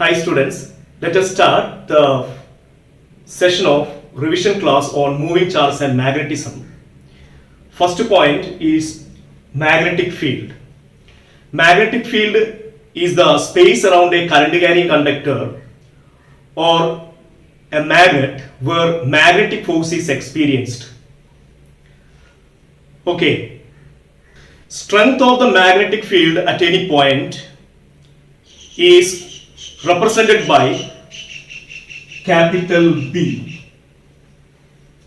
Hi students, let us start the session of revision class on moving charges and magnetism. First point is magnetic field. Magnetic field is the space around a current carrying conductor or a magnet where magnetic force is experienced. Okay. Strength of the magnetic field at any point is represented by capital B.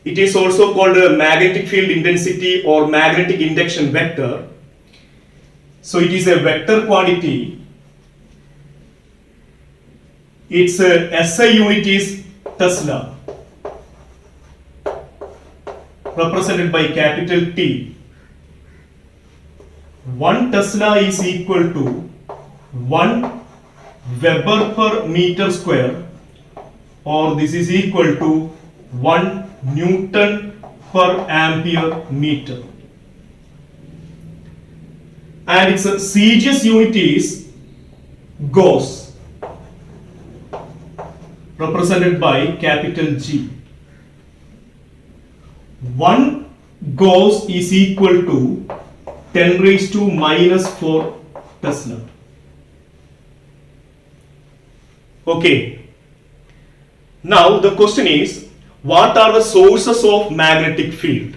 It is also called a magnetic field intensity or magnetic induction vector. So it is a vector quantity. Its SI unit is Tesla, represented by capital T. 1 Tesla is equal to 1 Weber per meter square, or this is equal to 1 Newton per ampere meter. And its CGS unit is Gauss, represented by capital G. 1 Gauss is equal to 10 raised to minus 4 Tesla. Okay. Now the question is, what are the sources of magnetic field?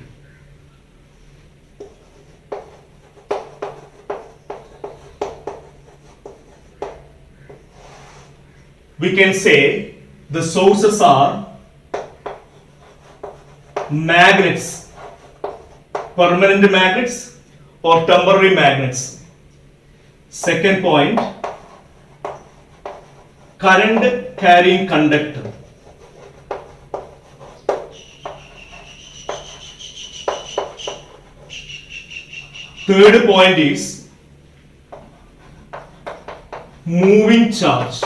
We can say the sources are magnets, permanent magnets or temporary magnets. Second point, current carrying conductor. Third point is moving charge.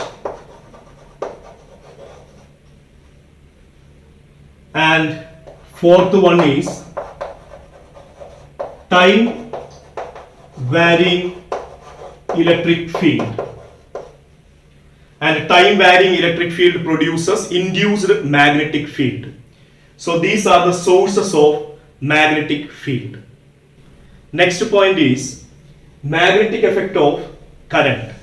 And fourth one is time varying electric field. And time varying electric field produces induced magnetic field. So these are the sources of magnetic field. Next point is magnetic effect of current.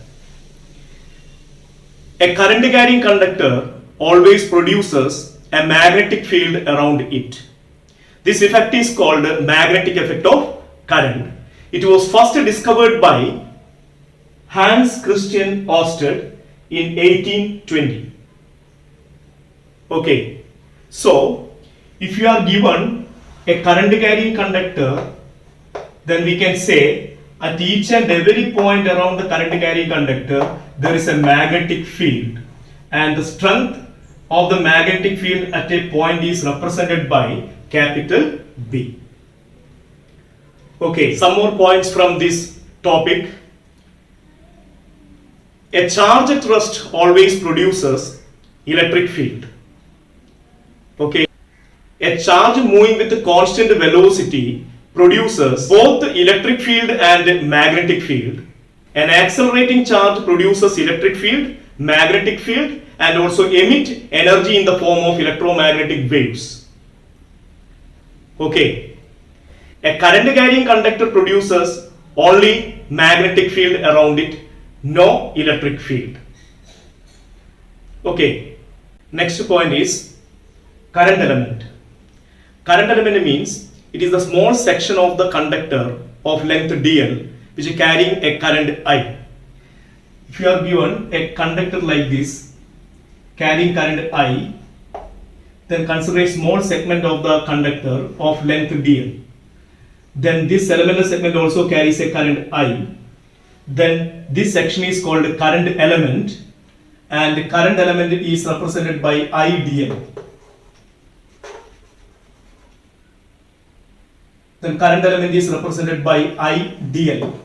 A current carrying conductor always produces a magnetic field around it. This effect is called magnetic effect of current. It was first discovered by Hans Christian Ørsted in 1820. Okay, so if you are given a current carrying conductor, then we can say at each and every point around the current carrying conductor there is a magnetic field, and the strength of the magnetic field at a point is represented by capital B. Okay, some more points from this topic. A charge at rest always produces electric field. Okay, a charge moving with a constant velocity produces both electric field and magnetic field. An accelerating charge produces electric field, magnetic field, and also emit energy in the form of electromagnetic waves. Okay, a current carrying conductor produces only magnetic field around it, no electric field. Okay, next point is current element. Current element means it is the small section of the conductor of length dl which is carrying a current I. If you are given a conductor like this carrying current I, then consider a small segment of the conductor of length dl. Then this elemental segment also carries a current I. Then this section is called current element, and the current element is represented by IDL. Then current element is represented by IDL.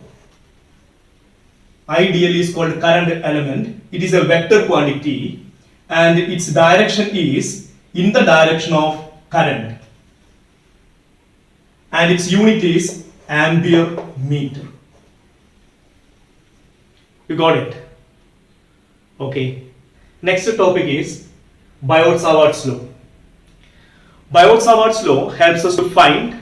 IDL is called current element. It is a vector quantity and its direction is in the direction of current. And its unit is ampere meter. You got it? Okay. Next topic is Biot-Savart's law. Biot-Savart's law helps us to find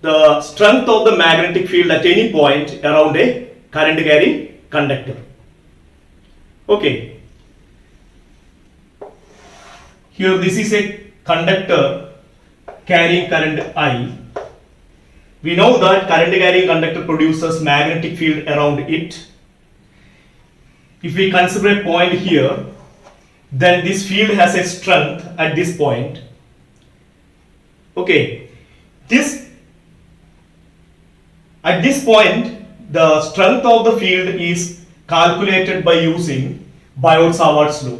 the strength of the magnetic field at any point around a current carrying conductor. Okay. Here this is a conductor carrying current I. We know that current carrying conductor produces magnetic field around it. If we consider a point here, then this field has a strength at this point. Okay, at this point, the strength of the field is calculated by using Biot-Savart's law.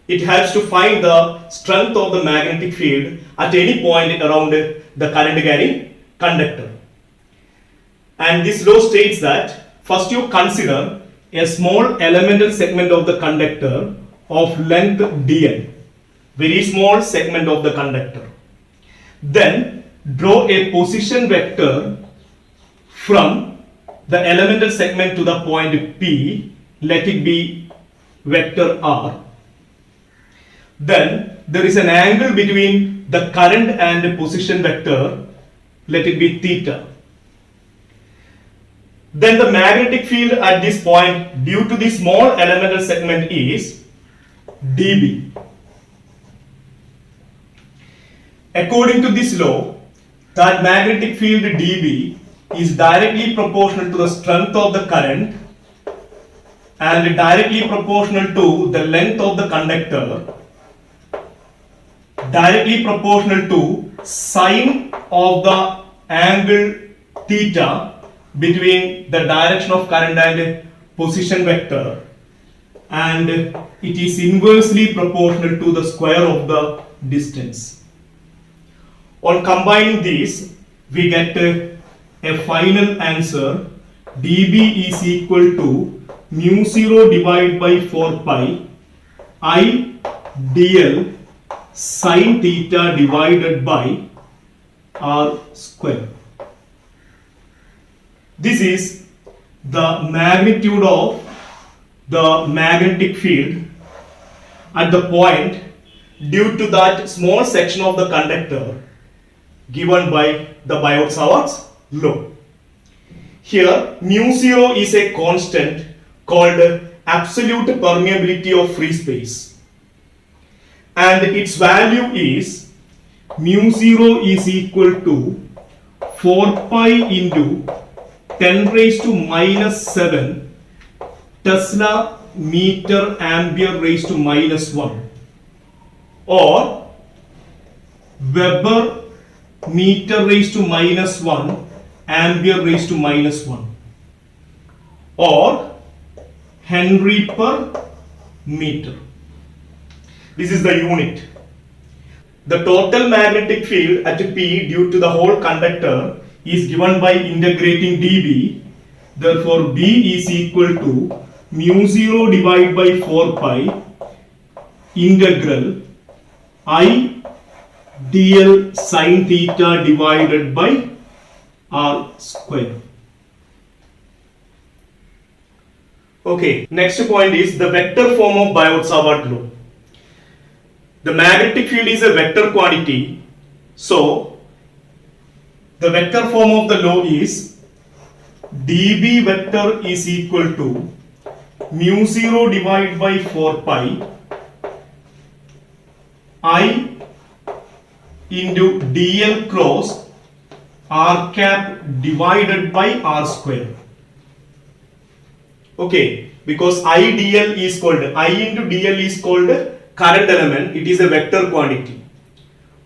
It helps to find the strength of the magnetic field at any point around the current carrying conductor. And this law states that first you consider a small elemental segment of the conductor of length dl, very small segment of the conductor. Then draw a position vector from the elemental segment to the point P, let it be vector R. Then there is an angle between the current and the position vector, let it be theta. Then the magnetic field at this point due to the small elemental segment is dB. According to this law, that magnetic field dB is directly proportional to the strength of the current and directly proportional to the length of the conductor, directly proportional to sine of the angle theta between the direction of current and position vector, and it is inversely proportional to the square of the distance. On combining these, we get a final answer. dB is equal to mu 0 divided by 4 pi I dl sine theta divided by r square. This is the magnitude of the magnetic field at the point due to that small section of the conductor given by the Biot-Savart's law. Here mu 0 is a constant called absolute permeability of free space, and its value is mu 0 is equal to 4 pi into 10 raised to minus 7 Tesla meter ampere raised to minus 1, or Weber meter raised to minus 1 ampere raised to minus 1, or Henry per meter. This is the unit. The total magnetic field at P due to the whole conductor is given by integrating dB. Therefore, B is equal to mu 0 divided by 4 pi integral I dl sine theta divided by r square. Okay, next point is the vector form of Biot-Savart law. The magnetic field is a vector quantity, so the vector form of the law is dB vector is equal to mu 0 divided by 4 pi I into dl cross r cap divided by r square. Okay, because I dl is called, I into dl is called current element, it is a vector quantity.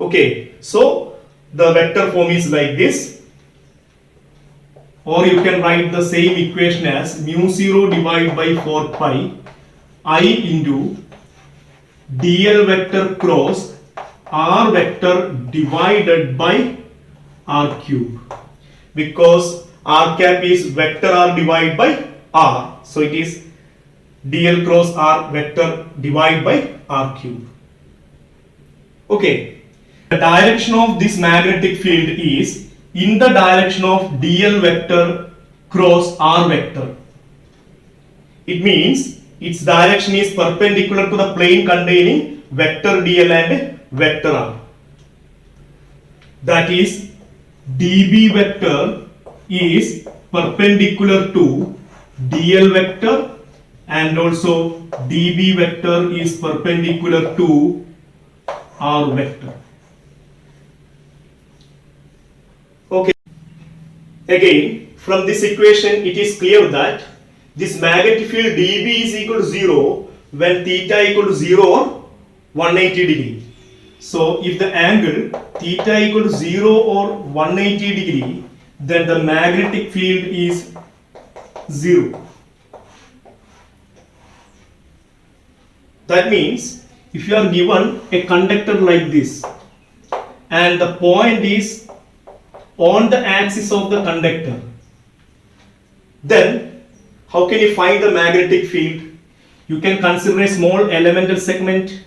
Okay, so the vector form is like this, or you can write the same equation as mu 0 divided by 4 pi I into dl vector cross r vector divided by r cube, because r cap is vector r divided by r, so it is dl cross r vector divided by r cube. Okay, the direction of this magnetic field is in the direction of dl vector cross r vector. It means its direction is perpendicular to the plane containing vector dl and vector r. That is, db vector is perpendicular to dl vector and also db vector is perpendicular to r vector. Okay. Again, from this equation it is clear that this magnetic field dB is equal to 0 when theta equal to 0 or 180 degree. So if the angle theta equal to 0 or 180 degree, then the magnetic field is 0. That means if you are given a conductor like this and the point is on the axis of the conductor, then how can you find the magnetic field? You can consider a small elemental segment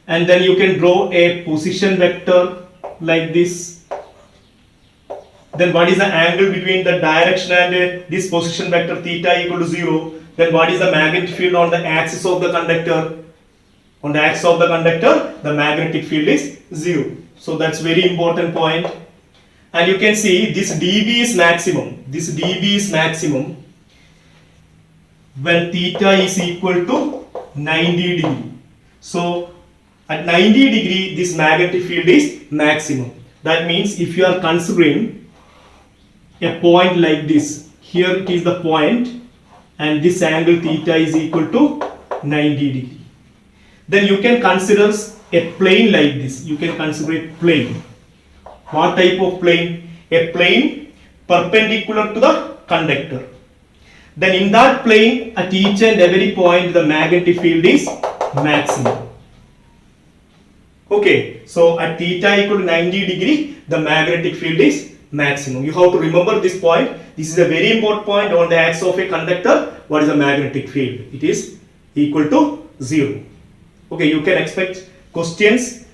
and then you can draw a position vector like this. Then what is the angle between the direction and this position vector theta equal to 0? Then what is the magnetic field on the axis of the conductor? On the axis of the conductor, the magnetic field is 0. So that's very important point. And you can see this dB is maximum. This dB is maximum when theta is equal to 90 degree. So at 90 degree this magnetic field is maximum. That means if you are considering a point like this, here it is the point and this angle theta is equal to 90 degree. Then you can consider a plane like this. You can consider a plane. What type of plane? A plane perpendicular to the conductor. Then in that plane at each and every point the magnetic field is maximum. Okay, so at theta equal to 90 degree the magnetic field is maximum. You have to remember this point. This is a very important point on the axis of a conductor. What is the magnetic field? It is equal to 0. Okay, you can expect questions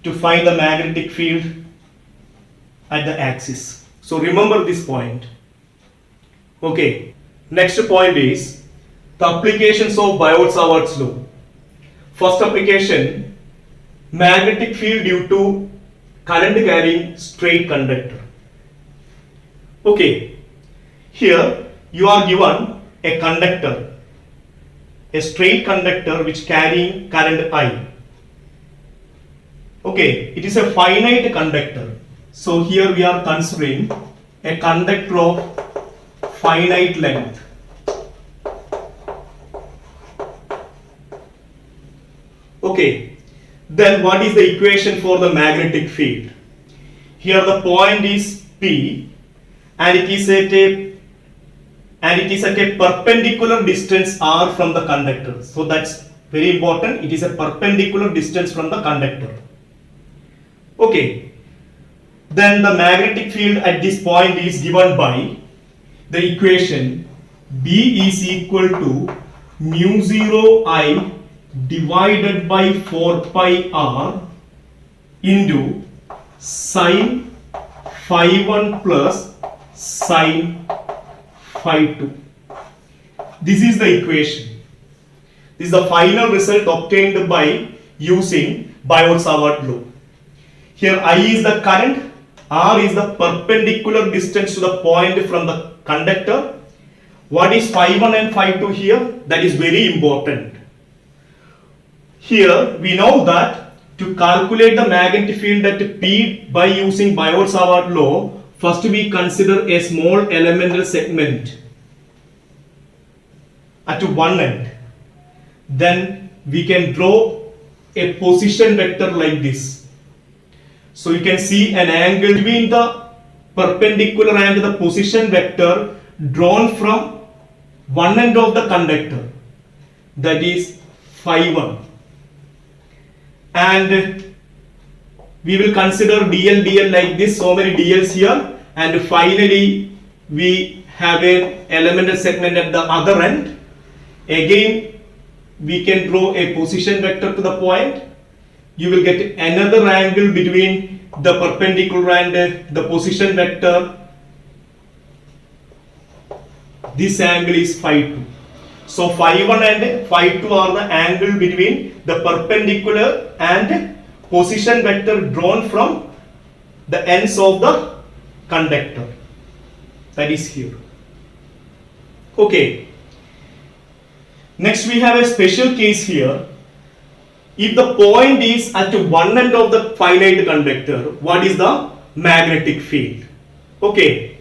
to find the magnetic field at the axis. So remember this point. Okay, next point is the applications of Biot-Savart's law. First application, magnetic field due to current carrying straight conductor. Okay, here you are given a conductor, a straight conductor which carrying current I. Okay, it is a finite conductor. So here we are considering a conductor of finite length. Okay, then what is the equation for the magnetic field? Here the point is P and it is at a perpendicular distance r from the conductor. So that's very important. It is a perpendicular distance from the conductor. Okay, then the magnetic field at this point is given by the equation B is equal to mu 0 I divided by 4 pi r into sine phi 1 plus sine phi 2. This is the equation. This is the final result obtained by using Biot-Savart law. Here I is the current, r is the perpendicular distance to the point from the conductor. What is phi 1 and phi 2 here? That is very important. Here we know that to calculate the magnetic field at P by using Biot-Savart law, first we consider a small elemental segment at one end. Then we can draw a position vector like this. So you can see an angle between the perpendicular and the position vector drawn from one end of the conductor, that is phi 1. And we will consider dl like this, so many dl's here, and finally we have an elemental segment at the other end. Again we can draw a position vector to the point. You will get another angle between the perpendicular and the position vector. this angle is phi 2. So phi 1 and phi 2 are the angle between the perpendicular and position vector drawn from the ends of the conductor, that is here. Okay. Next we have a special case here. If the point is at one end of the finite conductor, what is the magnetic field? Okay.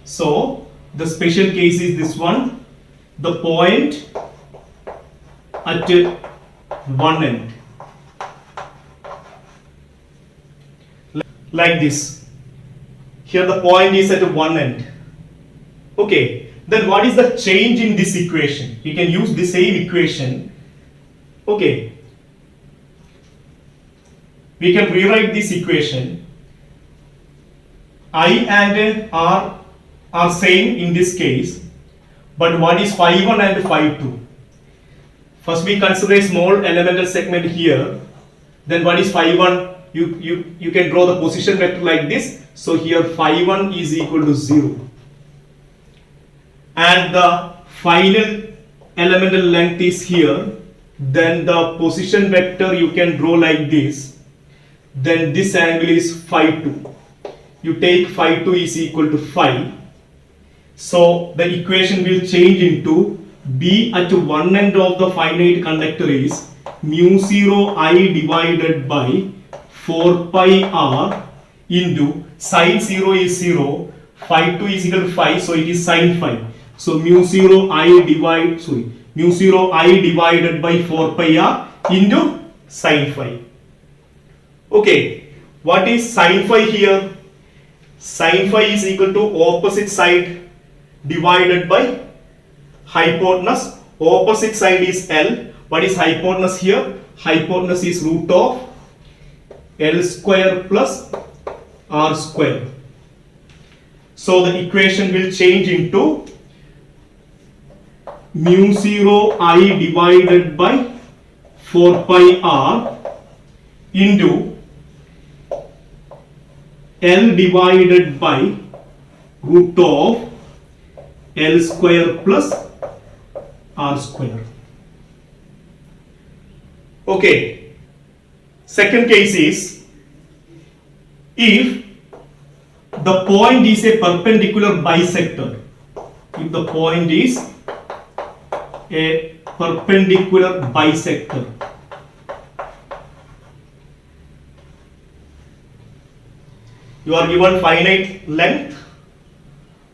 So the special case is this one. The point at one end, like this. Here the point is at one end. Okay, then what is the change in this equation? We can use the same equation. Okay, we can rewrite this equation. I and R are same in this case, but what is phi 1 and phi 2? First we consider a small elemental segment here. Then what is phi 1? You can draw the position vector like this. So here phi 1 is equal to 0. And the final elemental length is here. Then the position vector you can draw like this. Then this angle is phi 2. You take phi 2 is equal to phi. So the equation will change into B at one end of the finite conductor is mu 0 I divided by 4 pi r into sine 0 is 0, phi 2 is equal to phi, so it is sine phi. So mu 0 I divided by 4 pi r into sine phi. Okay, what is sine phi here? Sine phi is equal to opposite side divided by hypotenuse. Opposite side is L. What is hypotenuse here? Hypotenuse is root of L square plus R square. So the equation will change into mu 0 I divided by 4 pi r into L divided by root of L square plus R square. Okay. Second case is if the point is a perpendicular bisector. If the point is a perpendicular bisector. You are given finite length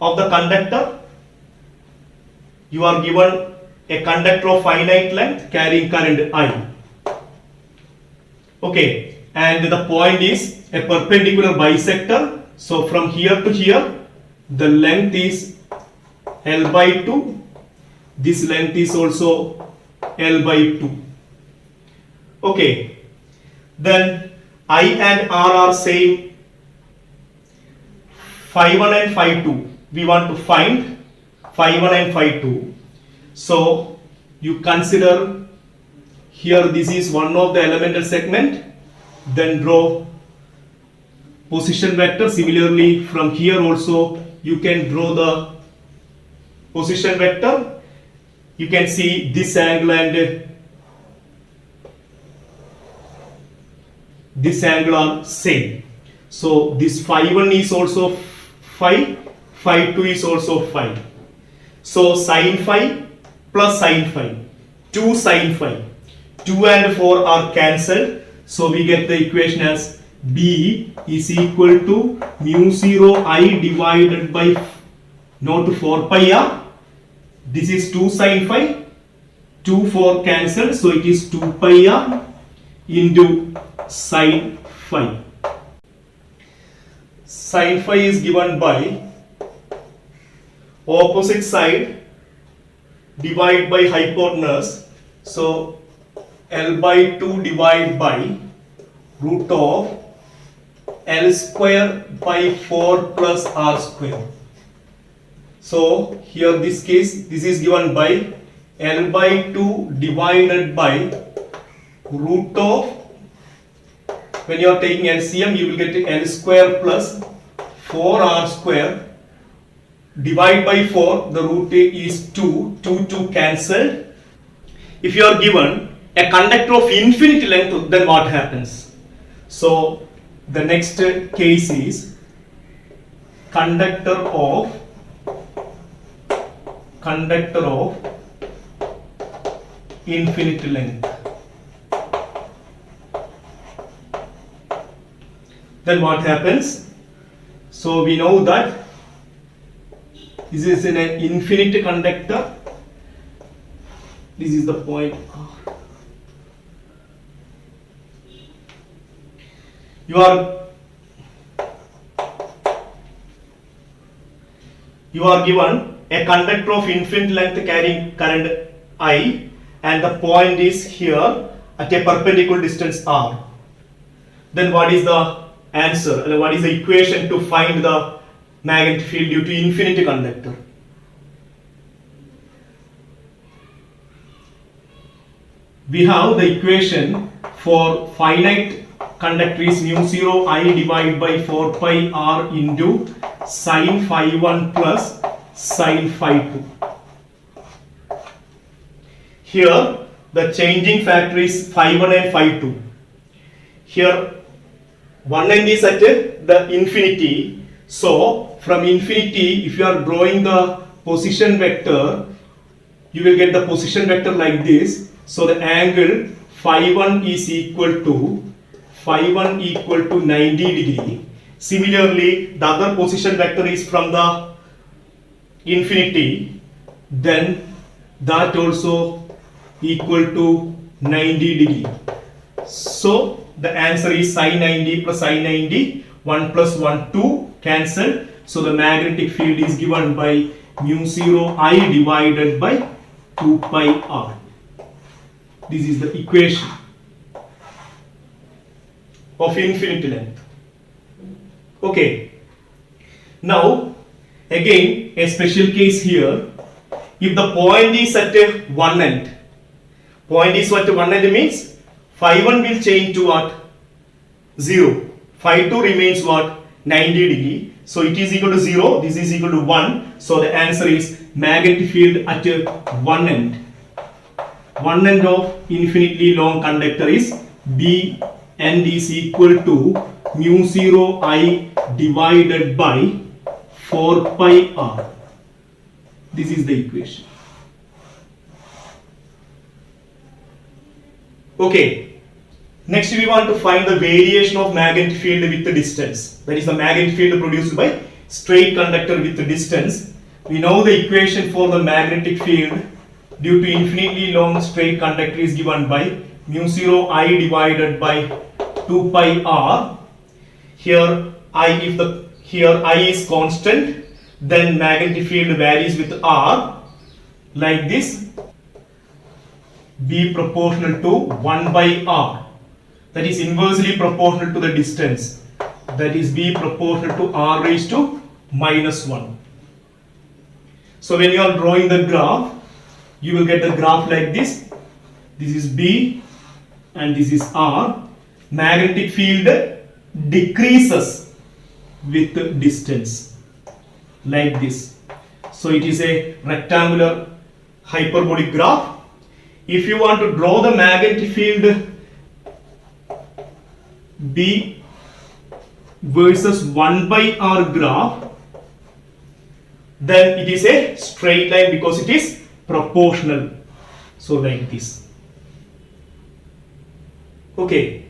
of the conductor. You are given a conductor of finite length carrying current I. Okay, and the point is a perpendicular bisector. So from here to here, the length is L by 2. This length is also L by 2. Okay, then I and R are same. Phi 1 and phi 2. We want to find phi 1 and phi 2. So you consider here this is one of the elemental segment. Then draw position vector. Similarly from here also you can draw the position vector. You can see this angle and this angle are same. So this phi 1 is also phi, phi 2 is also phi. So sin phi plus sin phi, 2 sin phi, 2 and 4 are cancelled. So we get the equation as B is equal to mu 0 I divided by not 4 pi r. This is 2 sin phi, 2 4 cancelled, so it is 2 pi r into sin phi. Sin phi is given by opposite side divide by hypotenuse. So L by 2 divided by root of L square by 4 plus R square. So here this case, this is given by L by 2 divided by root of, when you are taking LCM you will get L square plus 4R square divide by 4, the root is 2, 2 cancelled. If you are given a conductor of infinite length, then what happens? So the next case is conductor of infinite length. Then what happens? So we know that this is an infinite conductor. This is the point R. You are given a conductor of infinite length carrying current I, and the point is here at a perpendicular distance R. Then what is the answer, and what is the equation to find the magnetic field due to infinite conductor? We have the equation for finite conductor is mu 0 I divided by 4 pi R into sin phi 1 plus sin phi 2. Here the changing factor is phi 1 and phi 2. Here one end is at the infinity. So from infinity, if you are drawing the position vector, you will get the position vector like this. So the angle phi 1 is equal to 90 degree. Similarly, the other position vector is from the infinity, then that also equal to 90 degree. So the answer is sin 90 plus sin 90, 1 plus 1, 2 cancelled. So the magnetic field is given by mu 0 I divided by 2 pi R. This is the equation of infinite length. Okay. Now again a special case here. If the point is at one end, means phi 1 will change to what? 0. Phi 2 remains what? 90 degree. So it is equal to 0. This is equal to 1. So the answer is magnetic field at one end. One end of infinitely long conductor is B end is equal to mu 0 I divided by 4 pi R. This is the equation. Okay. Next we want to find the variation of magnetic field with the distance. That is the magnetic field produced by straight conductor with the distance. We know the equation for the magnetic field due to infinitely long straight conductor is given by mu 0 I divided by 2 pi R. Here I is constant, then magnetic field varies with R like this. B proportional to 1 by R, that is inversely proportional to the distance, that is B proportional to R raised to minus 1. So when you are drawing the graph, you will get the graph like this. This is B and this is R. Magnetic field decreases with distance like this. So it is a rectangular hyperbolic graph. If you want to draw the magnetic field B versus 1 by R graph, then it is a straight line because it is proportional. So like this. Okay.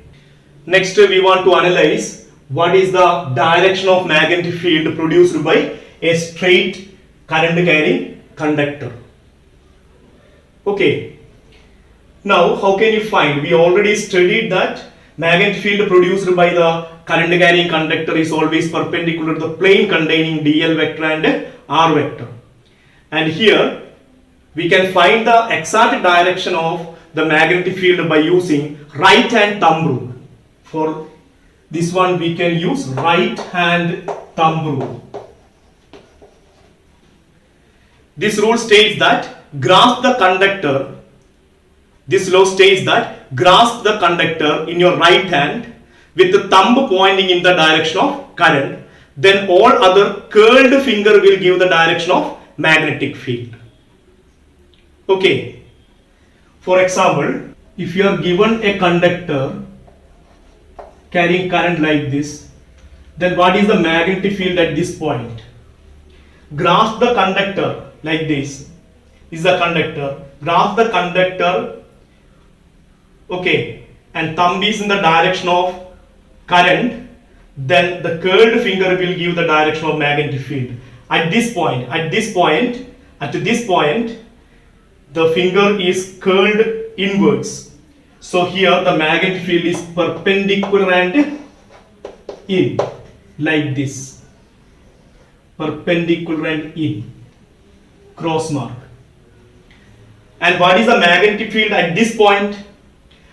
Next we want to analyze what is the direction of magnetic field produced by a straight current carrying conductor. Okay. Now how can you find? We already studied that magnetic field produced by the current carrying conductor is always perpendicular to the plane containing dl vector and r vector. And here we can find the exact direction of the magnetic field by using right hand thumb rule. For this one we can use right hand thumb rule. This rule states that grasp the conductor. This law states that grasp the conductor in your right hand with the thumb pointing in the direction of current. then all other curled finger will give the direction of magnetic field. Okay. For example, if you are given a conductor carrying current like this, then what is the magnetic field at this point? Grasp the conductor like this. Is the conductor. Grasp the conductor. Okay. And thumb is in the direction of current. Then the curled finger will give the direction of magnetic field. At this point, the finger is curled inwards. So here the magnetic field is perpendicular and in, like this. Perpendicular and in. Cross mark. And what is the magnetic field at this point?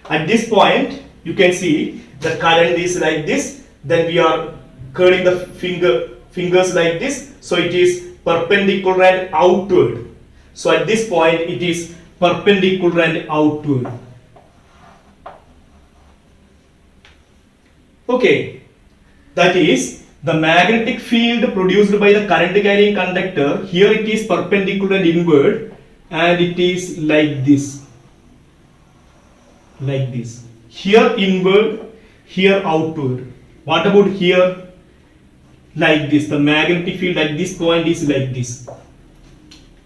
At this point, you can see the current is like this. Then we are curling the fingers like this. So it is perpendicular and outward. So at this point, it is perpendicular and outward. Okay. That is the magnetic field produced by the current carrying conductor. Here it is perpendicular and inward. And it is like this. Like this. Here inward, here outward. What about here? Like this. The magnetic field at this point is like this.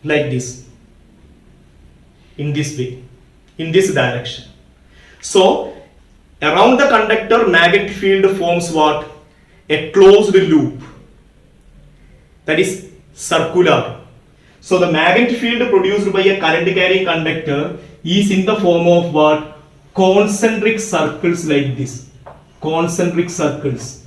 Like this. In this way. In this direction. So, around the conductor, magnetic field forms what? A closed loop. That is circular. So, the magnetic field produced by a current carrying conductor is in the form of what? Concentric circles like this. Concentric circles.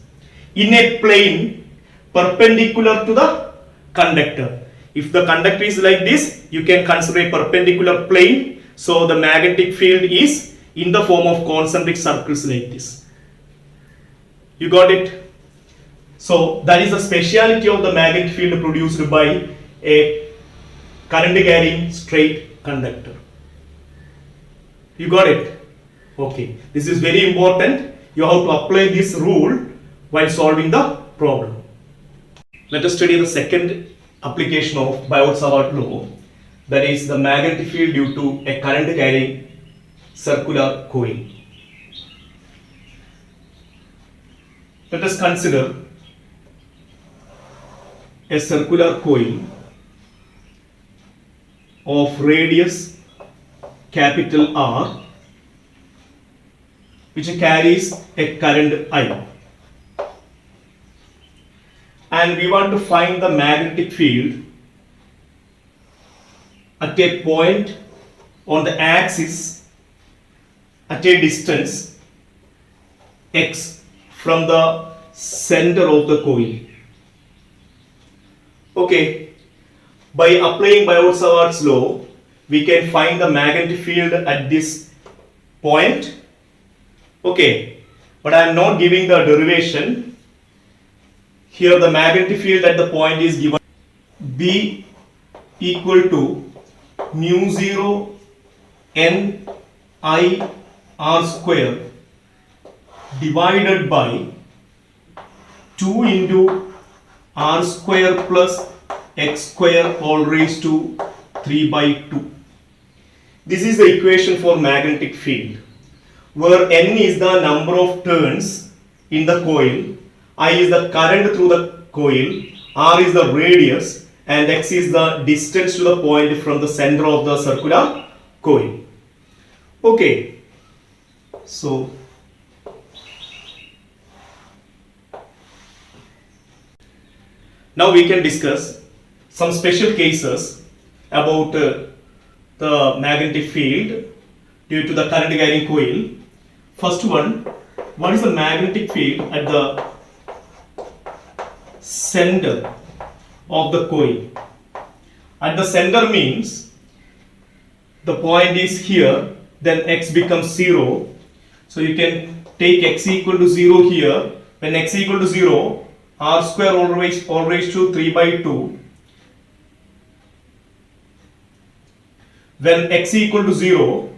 In a plane perpendicular to the conductor. If the conductor is like this, you can consider a perpendicular plane. So, the magnetic field is in the form of concentric circles like this. You got it? So, that is the speciality of the magnetic field produced by a current carrying straight conductor. You got it? Okay. This is very important. You have to apply this rule while solving the problem. Let us study the second application of Biot-Savart law, that is the magnetic field due to a current carrying circular coil. Let us consider a circular coil of radius capital R which carries a current I, and we want to find the magnetic field at a point on the axis at a distance x from the center of the coil. Okay, by applying Biot-Savart's law, we can find the magnetic field at this point. Okay, but I am not giving the derivation. Here the magnetic field at the point is given B equal to mu 0 n I r square divided by 2 into r square plus x square all raised to 3 by 2. This is the equation for magnetic field, where n is the number of turns in the coil, I is the current through the coil, r is the radius, and x is the distance to the point from the center of the circular coil. Okay, so now we can discuss some special cases about the magnetic field due to the current carrying coil. First one, what is the magnetic field at the center of the coil? At the center means the point is here, then x becomes 0. So you can take x equal to 0 here. When x equal to 0, r square all raised to 3 by 2. When x equal to 0,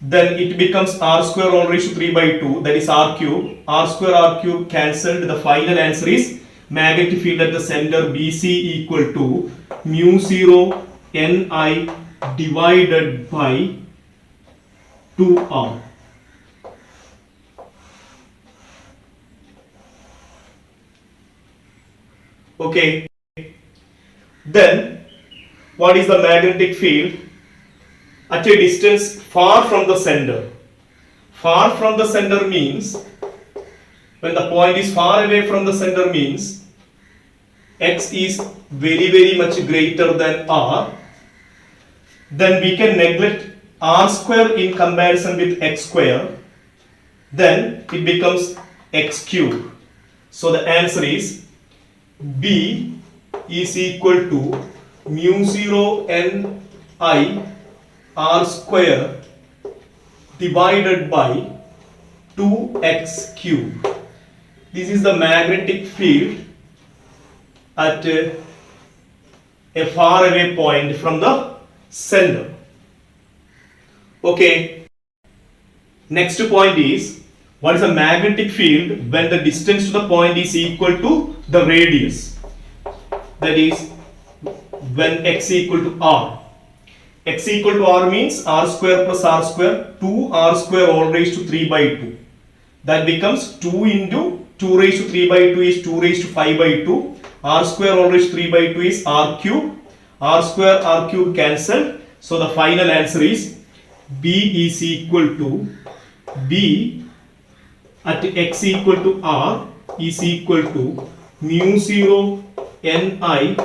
then it becomes r square all raised to 3 by 2, that is r cube. R square cancelled. The final answer is magnetic field at the center BC equal to mu 0 Ni divided by 2R. Okay. Then what is the magnetic field at a distance far from the center? Far from the center means, when the point is far away from the center means x is very much greater than r, then we can neglect r square in comparison with x square, then it becomes x cube. So the answer is B is equal to mu 0 n I r square divided by 2x cube. This is the magnetic field at a far away point from the center. Okay. Next point is, what is a magnetic field when the distance to the point is equal to the radius? That is, when x equal to r. X equal to r means r square plus r square, 2r square all raised to 3 by 2. That becomes 2 into 2 raised to 3 by 2 is 2 raised to 5 by 2. R square all raised to 3 by 2 is r cube. R square r cube cancelled. So the final answer is B is equal to B at x equal to r is equal to mu 0 Ni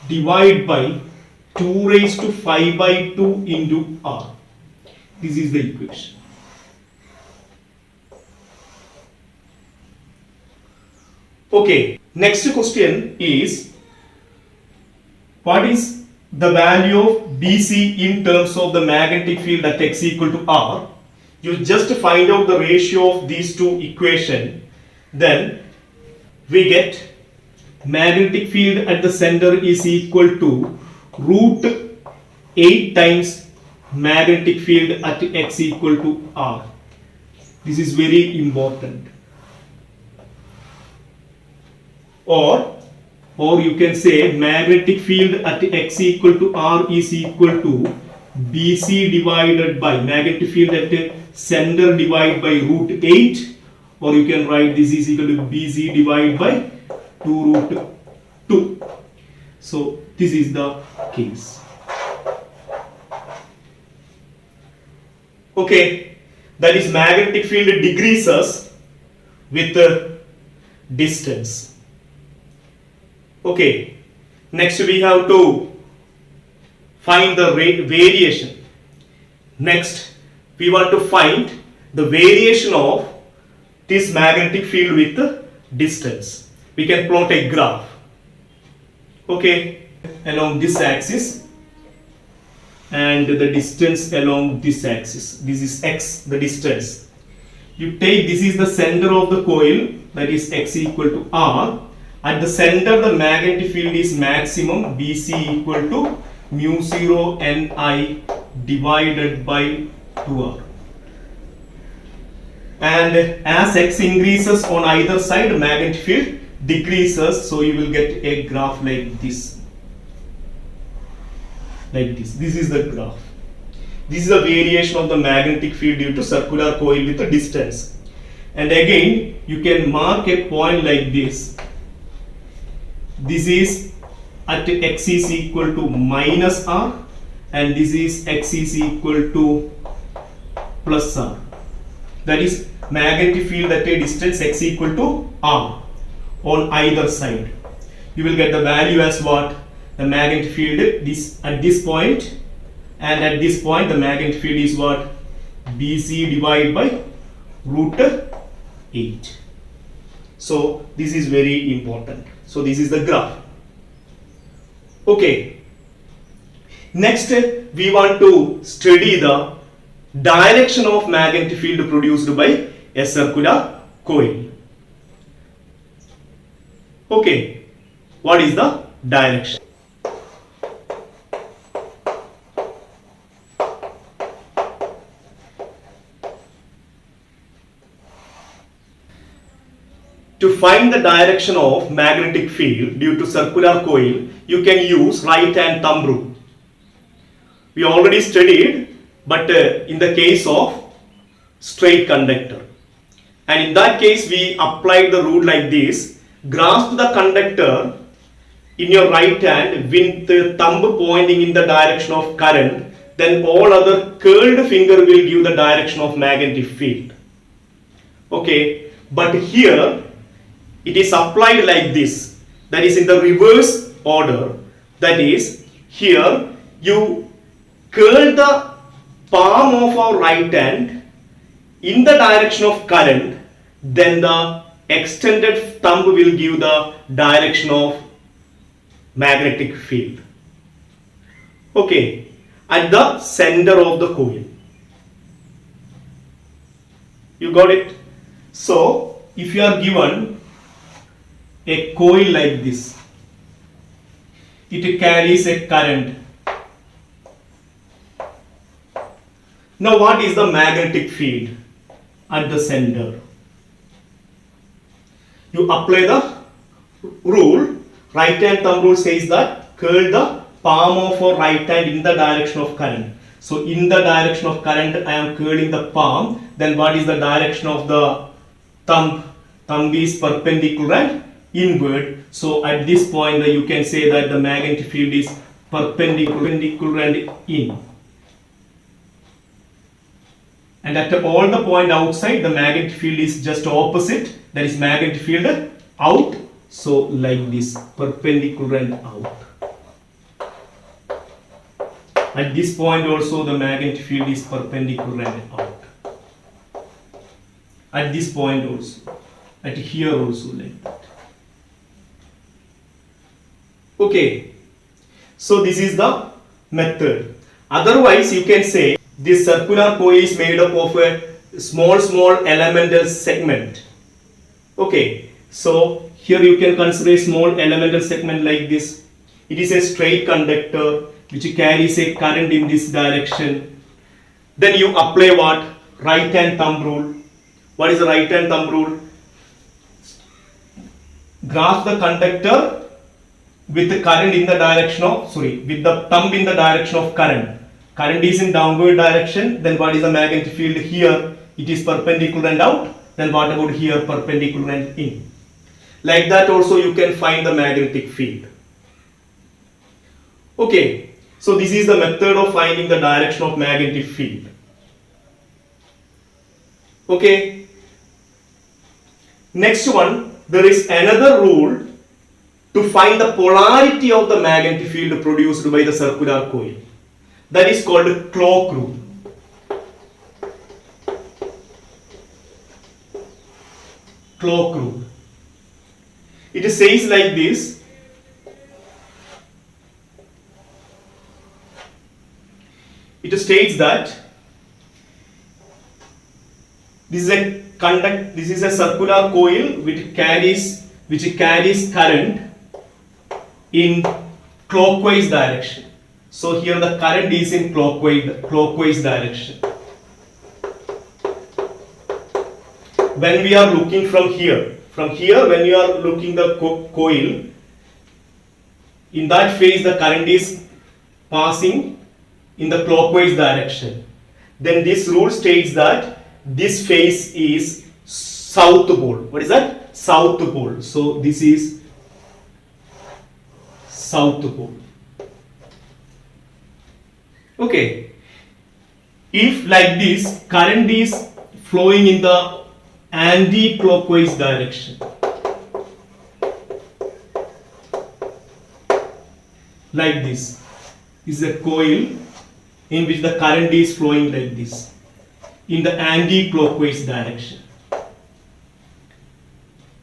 divided by 2 raised to 5 by 2 into r. This is the equation. Okay, next question is, what is the value of BC in terms of the magnetic field at x equal to r? You just find out the ratio of these two equations, then we get magnetic field at the center is equal to root 8 times magnetic field at x equal to r. This is very important. Or you can say magnetic field at x equal to r is equal to BC divided by magnetic field at center divided by root 8, or you can write this is equal to BC divided by 2 root 2. So this is the case. Okay, that is magnetic field decreases with distance. Okay, next we have to find the variation. Next we want to find the variation of this magnetic field with distance. We can plot a graph. Okay, along this axis and the distance along this axis. This is x, the distance. You take, this is the center of the coil, that is x equal to r. At the center the magnetic field is maximum, BC equal to mu 0 Ni divided by 2r. And as x increases on either side, magnetic field decreases, so you will get a graph like this. Like this. This is the graph. This is the variation of the magnetic field due to circular coil with a distance. And again, you can mark a point like this. This is at x is equal to minus r, and this is x is equal to plus r. That is magnetic field at a distance x equal to r on either side. You will get the value as what? The magnetic field is at this point, and at this point the magnetic field is what? BC divided by root 8. So this is very important. So this is the graph. Okay. Next we want to study the direction of magnetic field produced by a circular coil. Okay. What is the direction? to find the direction of magnetic field due to circular coil, you can use right hand thumb rule. We already studied, but in the case of straight conductor, and in that case we applied the rule like this: grasp the conductor in your right hand with the thumb pointing in the direction of current, then all other curled finger will give the direction of magnetic field. Okay, but here it is applied like this, that is in the reverse order. That is, here you curl the palm of our right hand in the direction of current, then the extended thumb will give the direction of magnetic field. Okay, at the center of the coil. You got it? So, if you are given a coil like this, it carries a current. Now, what is the magnetic field at the center? You apply the rule. Right hand thumb rule says that curl the palm of our right hand in the direction of current. So in the direction of current I am curling the palm. Then what is the direction of the thumb? Thumb is perpendicular and inward. So at this point you can say that the magnetic field is perpendicular and in. And at all the point outside, the magnetic field is just opposite, that is magnetic field out. So like this, perpendicular and out. At this point also the magnetic field is perpendicular and out. At this point also, at here also like that. Okay, so this is the method. Otherwise you can say this circular coil is made up of a small elemental segment. Okay, so here you can consider a small elemental segment like this. It is a straight conductor which carries a current in this direction. Then you apply what? Right hand thumb rule. What is the right hand thumb rule? Grasp the conductor with the current in the direction of, with the thumb in the direction of current. Current is in downward direction. Then what is the magnetic field here? It is perpendicular and out. Then what about here? Perpendicular and in. Like that also you can find the magnetic field. Okay, so this is the method of finding the direction of magnetic field. Okay, next one, there is another rule to find the polarity of the magnetic field produced by the circular coil. That is called clock rule. Clock rule. It says like this: it states that this is a circular coil which carries current in clockwise direction. So here the current is in clockwise direction. When we are looking from here when you are looking the coil, in that phase the current is passing in the clockwise direction. Then this rule states that this phase is south pole. What is that? South pole. So this is south pole. Okay. If like this, current is flowing in the anti-clockwise direction, like this is a coil in which the current is flowing like this in the anti-clockwise direction.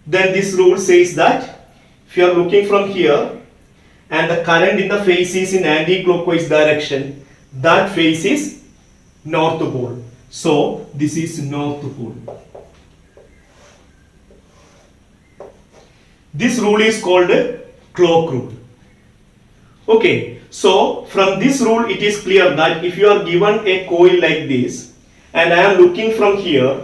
Then this rule says that if you are looking from here and the current in the phase is in anti-clockwise direction, that phase is north pole. So this is north pole. This rule is called clock rule. Okay, so from this rule it is clear that if you are given a coil like this and I am looking from here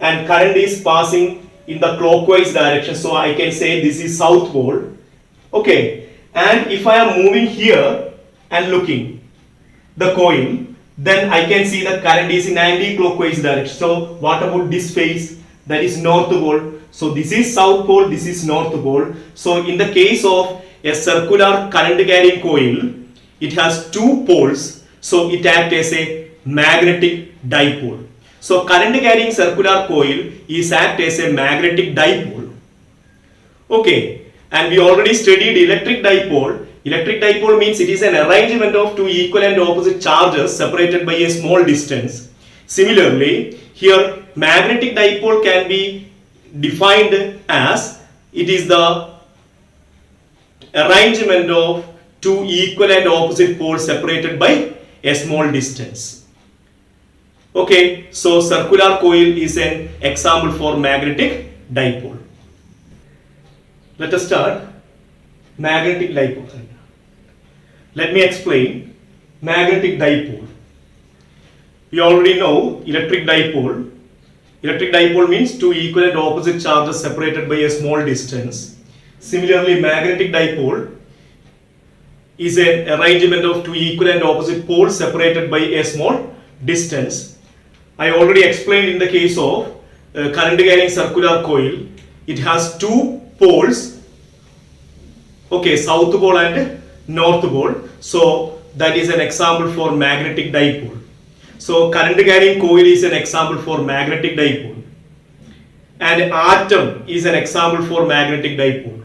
and current is passing in the clockwise direction. So I can say this is south pole. Okay, and if I am moving here and looking the coil, then I can see the current is in anti-clockwise direction. So what about this phase? That is north pole. So this is south pole, this is north pole. So in the case of a circular current carrying coil, it has two poles, so it acts as a magnetic dipole. So current carrying circular coil is act as a magnetic dipole. Okay, and we already studied electric dipole. Electric dipole means it is an arrangement of two equal and opposite charges separated by a small distance. Similarly, here magnetic dipole can be defined as it is the arrangement of two equal and opposite poles separated by a small distance. Okay, so circular coil is an example for magnetic dipole. Let us start magnetic dipole. Let me explain magnetic dipole. We already know electric dipole. Electric dipole means two equal and opposite charges separated by a small distance. Similarly, magnetic dipole is an arrangement of two equal and opposite poles separated by a small distance. I already explained in the case of current carrying circular coil, it has two poles, okay, south pole and north pole. So that is an example for magnetic dipole. So current carrying coil is an example for magnetic dipole, and atom is an example for magnetic dipole.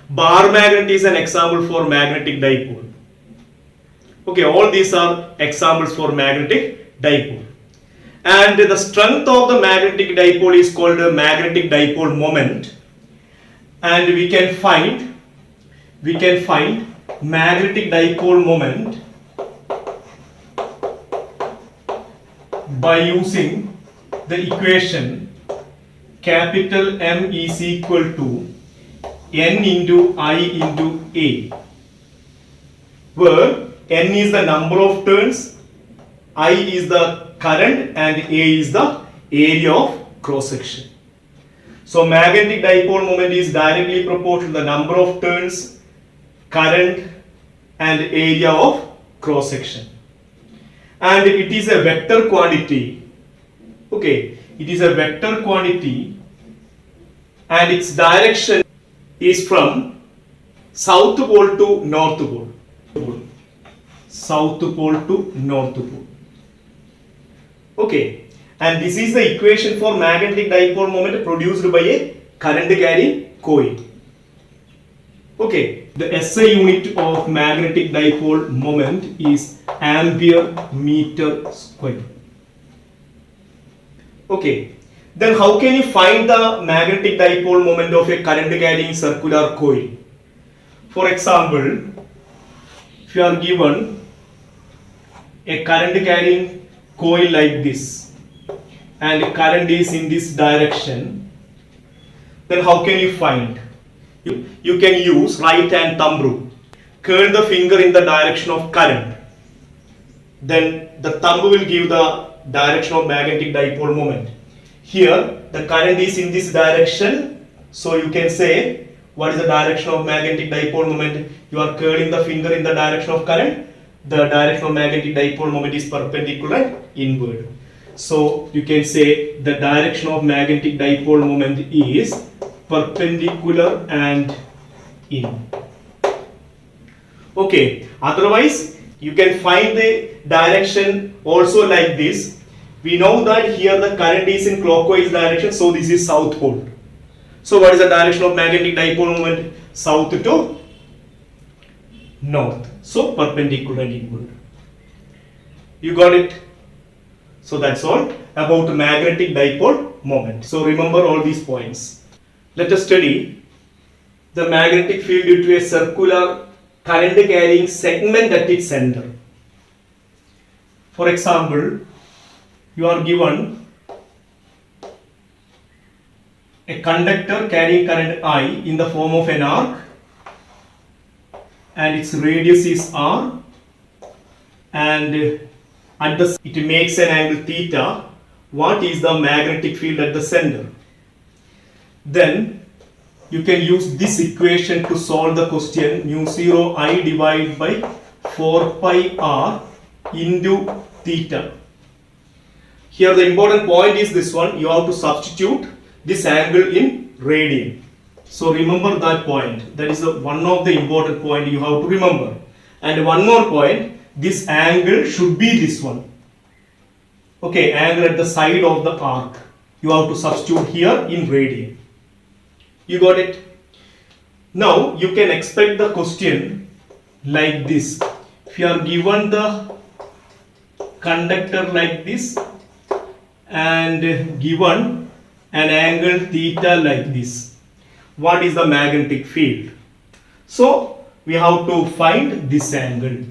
Bar magnet is an example for magnetic dipole. Okay, all these are examples for magnetic dipole. And the strength of the magnetic dipole is called a magnetic dipole moment. And we can find magnetic dipole moment by using the equation capital M is equal to N into I into A, where N is the number of turns, I is the current, and A is the area of cross section. So magnetic dipole moment is directly proportional to the number of turns, current, and area of cross section. And it is a vector quantity. Okay, it is a vector quantity, and its direction is from south pole to north pole. South pole to north pole. Okay, and this is the equation for magnetic dipole moment produced by a current carrying coil. Okay, the SI unit of magnetic dipole moment is ampere meter square. Okay, then how can you find the magnetic dipole moment of a current carrying circular coil? For example, if you are given a current carrying coil like this and current is in this direction, then how can you find? You can use right hand thumb rule. Curl the finger in the direction of current. Then the thumb will give the direction of magnetic dipole moment. Here the current is in this direction, so you can say what is the direction of magnetic dipole moment. You are curling the finger in the direction of current. The direction of magnetic dipole moment is perpendicular and inward. So you can say the direction of magnetic dipole moment is perpendicular and in. Okay, otherwise you can find the direction also like this. We know that here the current is in clockwise direction, so this is south pole. So what is the direction of magnetic dipole moment? South to north. So perpendicular and inward. You got it? So that's all about magnetic dipole moment. So remember all these points. Let us study the magnetic field due to a circular current carrying segment at its center. For example, you are given a conductor carrying current I in the form of an arc, and its radius is r, and it makes an angle theta. What is the magnetic field at the center? then you can use this equation to solve the question. Mu 0 I divided by 4 pi r into theta. Here the important point is this one. You have to substitute this angle in radian. So remember that point. That is one of the important point you have to remember. And one more point, this angle should be this one. Okay, angle at the side of the arc. You have to substitute here in radian. You got it? Now you can expect the question like this. If you are given the conductor like this and given an angle theta like this, what is the magnetic field? So we have to find this angle.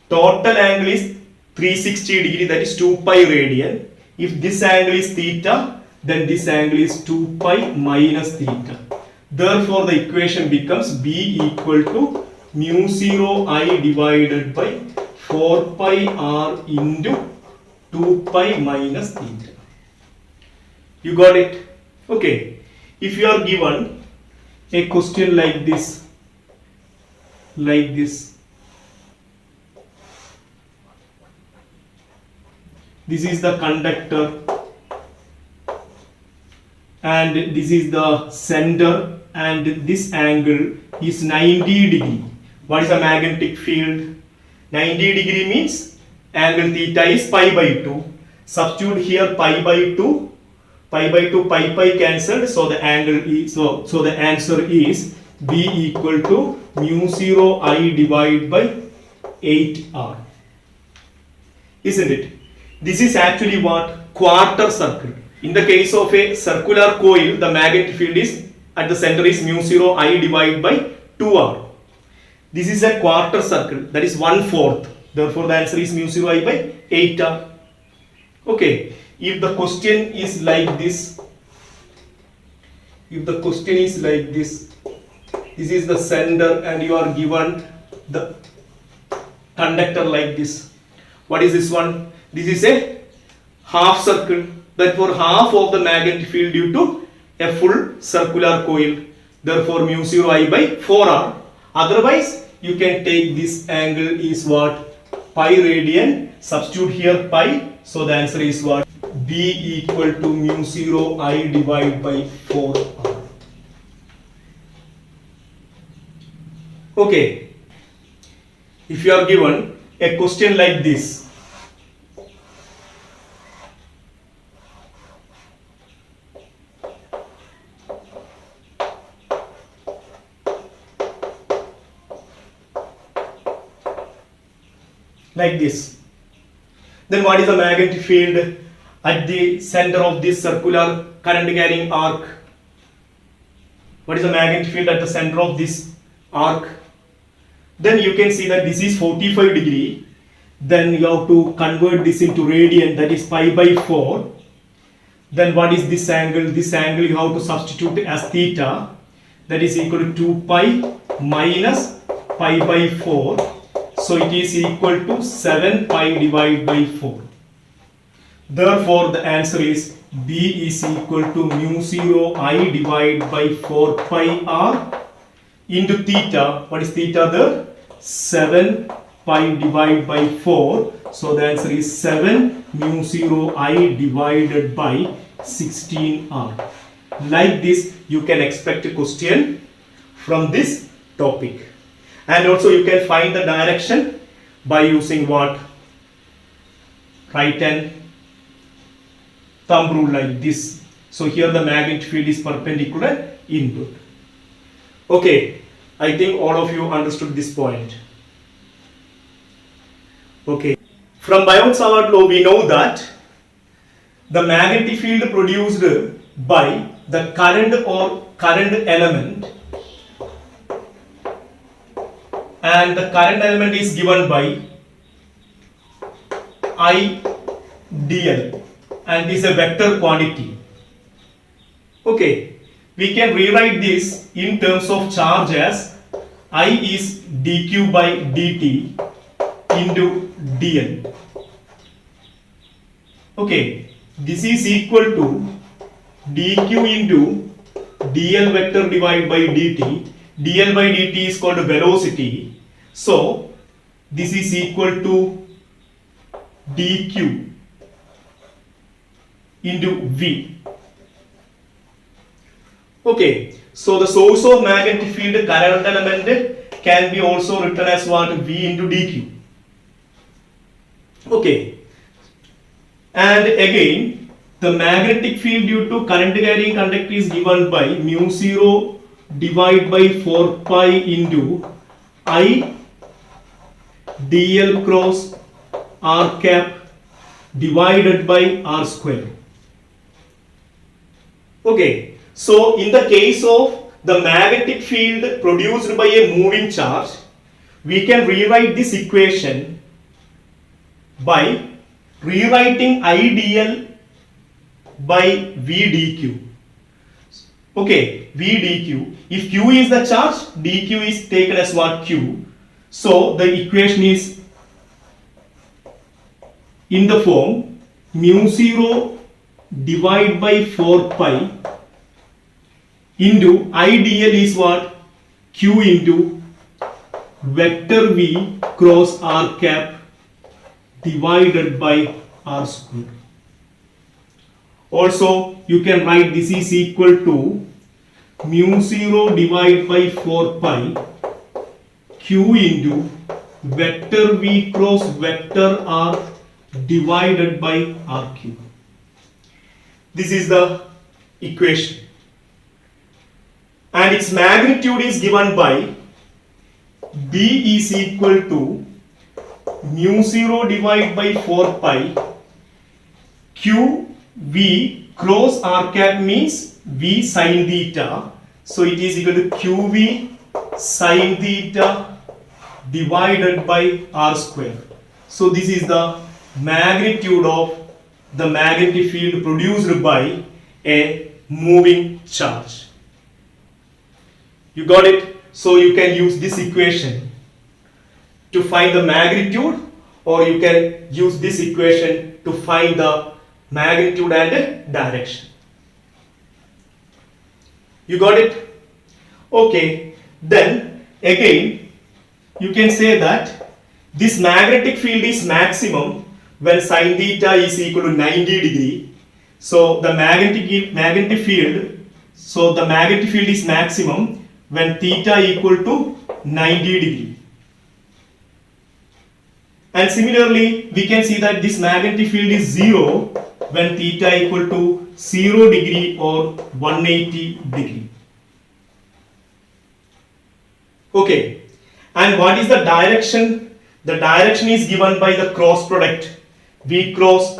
Total angle is 360 degree, that is 2 pi radian. If this angle is theta, then this angle is 2 pi minus theta. Therefore the equation becomes B equal to mu 0 I divided by 4 pi r into 2 pi minus theta. You got it? Okay. If you are given a question like this, this is the conductor and this is the center and this angle is 90 degree. What is the magnetic field? 90 degree means angle theta is pi by 2. Substitute here pi by 2. Pi by 2, pi cancelled, so the angle is so the answer is B equal to mu 0 I divided by 8r. Isn't it? This is actually what? Quarter circle. In the case of a circular coil, the magnetic field is at the center is mu 0 I divided by 2r. This is a quarter circle, that is 1/4. Therefore the answer is mu 0 I by 8r. Okay. If the question is like this, this is the center and you are given the conductor like this. What is this one? This is a half circle. Therefore half of the magnetic field due to a full circular coil. Therefore mu 0 I by 4r. Otherwise you can take this angle is what? Pi radian. Substitute here pi. So the answer is what? B equal to mu 0 I divided by 4r. Okay. If you are given a question like this, then what is the magnetic field at the center of this circular current carrying arc? What is the magnetic field at the center of this arc? Then you can see that this is 45 degree. Then you have to convert this into radian, that is pi by 4. Then what is this angle? This angle you have to substitute as theta, that is equal to 2 pi minus pi by 4. So it is equal to 7 pi divided by 4. Therefore the answer is B is equal to mu 0 I divided by 4 pi r into theta. What is theta there? 7 pi divided by 4. So the answer is 7 mu 0 I divided by 16r. Like this you can expect a question from this topic. And also you can find the direction by using what? Right hand thumb rule like this. So here the magnetic field is perpendicular inward. Okay, I think all of you understood this point. Okay, from Biot-Savart law we know that the magnetic field produced by the current or current element, and the current element is given by I dl, and is a vector quantity. Okay, we can rewrite this in terms of charge as I is dq by dt into dl. Okay, this is equal to dq into dl vector divided by dt. dl by dt is called velocity. So this is equal to dq into v. Okay, so the source of magnetic field current element can be also written as what? V into dq. Okay, and again the magnetic field due to current carrying conductor is given by mu 0 divided by 4 pi into I dl cross r cap divided by r square. Okay, so in the case of the magnetic field produced by a moving charge, we can rewrite this equation by rewriting I dl by v dq. Okay, v dq. If q is the charge, dq is taken as what? Q. So the equation is in the form mu 0 divided by 4 pi into I dl is what? Q into vector v cross r cap divided by r square. Also you can write this is equal to mu 0 divided by 4 pi q into vector v cross vector r divided by r cube. This is the equation, and its magnitude is given by B is equal to mu 0 divided by 4 pi q v cross r cap means v sin theta, so it is equal to qv sin theta divided by r square. So this is the magnitude of the magnetic field produced by a moving charge. You got it? So you can use this equation to find the magnitude, or you can use this equation to find the magnitude and direction. You got it? Okay, then again you can say that this magnetic field is maximum when sin theta is equal to 90 degree. So the magnetic field is maximum when theta equal to 90 degree. And similarly we can see that this magnetic field is 0 when theta equal to 0 degree or 180 degree. Okay, and what is the direction? The direction is given by the cross product v cross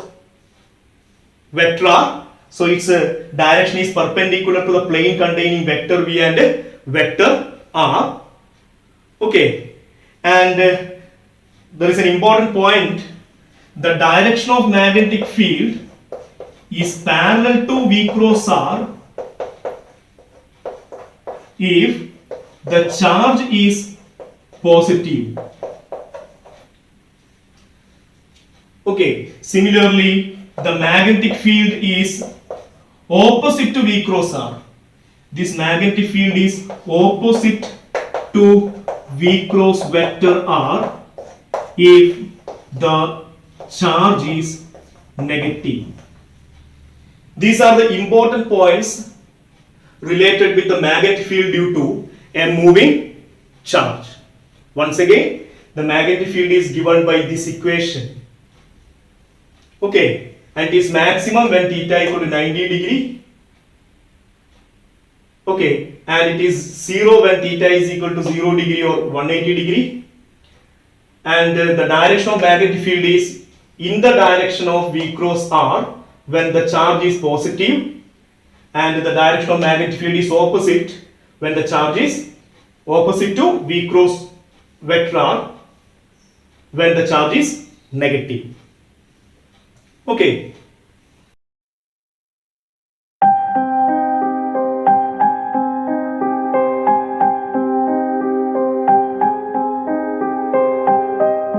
vector r. So its direction is perpendicular to the plane containing vector v and vector r. Okay, and there is an important point. The direction of magnetic field is parallel to v cross r if the charge is positive. Okay, similarly the magnetic field is opposite to v cross r. This magnetic field is opposite to v cross vector r if the charge is negative. These are the important points related with the magnetic field due to a moving charge. Once again, the magnetic field is given by this equation. Okay, and it is maximum when theta equal to 90 degree. Okay, and it is 0 when theta is equal to 0 degree or 180 degree. And the direction of magnetic field is in the direction of v cross r when the charge is positive, and the direction of magnetic field is opposite when the charge is opposite to v cross vector r when the charge is negative. Okay,